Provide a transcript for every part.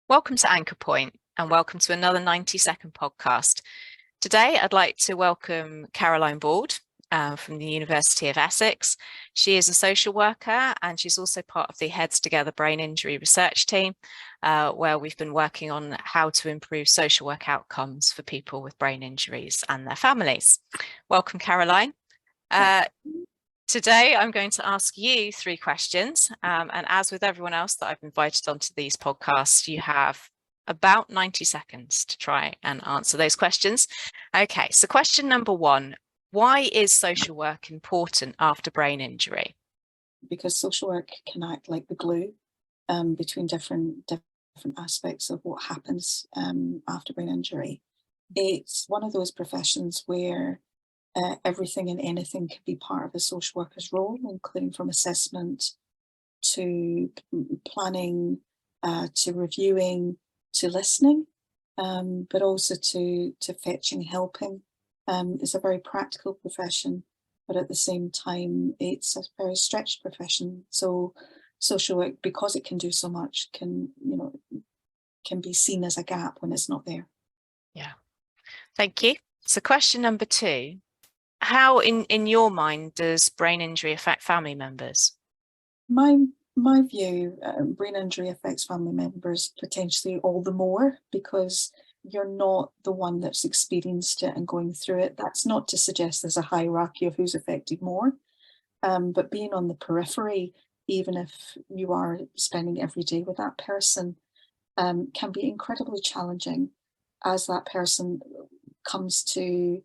Welcome to Anchor Point and welcome to another 90-second podcast. Today, I'd like to welcome Caroline Bald from the University of Essex. She is a social worker and she's also part of the Heads Together Brain Injury Research Team, where we've been working on how to improve social work outcomes for people with brain injuries and their families. Welcome, Caroline. Today, I'm going to ask you 3 questions. And as with everyone else that I've invited onto these podcasts, you have about 90 seconds to try and answer those questions. Okay, so question number 1, why is social work important after brain injury? Because social work can act like the glue between different aspects of what happens after brain injury. It's one of those professions where everything and anything can be part of a social worker's role, including from assessment to planning, to reviewing, to listening, but also to fetching, helping. It's a very practical profession, but at the same time, it's a very stretched profession. So social work, because it can do so much, can be seen as a gap when it's not there. Yeah, thank you. So question number 2. How, in your mind, does brain injury affect family members? My view, brain injury affects family members potentially all the more because you're not the one that's experienced it and going through it. That's not to suggest there's a hierarchy of who's affected more, but being on the periphery, even if you are spending every day with that person, can be incredibly challenging as that person comes to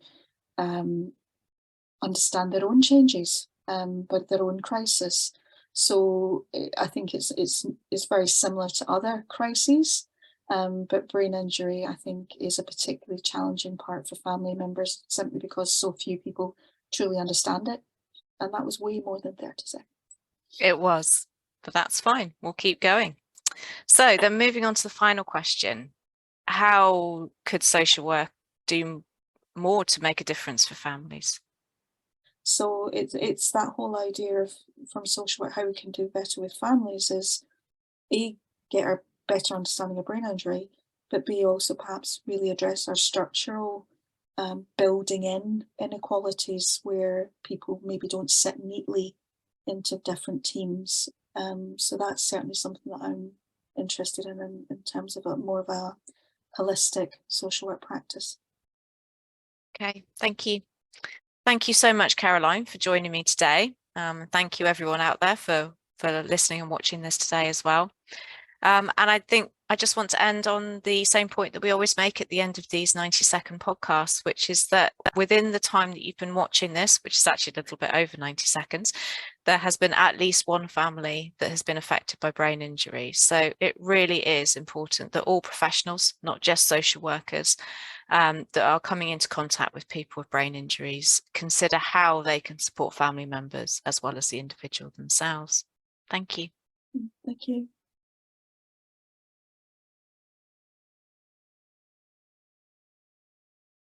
understand their own changes, but their own crisis. So I think it's very similar to other crises, but brain injury I think is a particularly challenging part for family members simply because so few people truly understand it, and that was way more than 30 seconds. It was, but that's fine. We'll keep going. So then moving on to the final question, how could social work do more to make a difference for families? So it's that whole idea of from social work how we can do better with families is A, get a better understanding of brain injury, but B, also perhaps really address our structural building in inequalities where people maybe don't sit neatly into different teams. So that's certainly something that I'm interested in terms of more of a holistic social work practice. Okay, thank you. Thank you so much, Caroline, for joining me today. Thank you everyone out there for listening and watching this today as well. And I think I just want to end on the same point that we always make at the end of these 90-second podcasts, which is that within the time that you've been watching this, which is actually a little bit over 90 seconds, there has been at least one family that has been affected by brain injury. So it really is important that all professionals, not just social workers, that are coming into contact with people with brain injuries, consider how they can support family members as well as the individual themselves. Thank you. Thank you.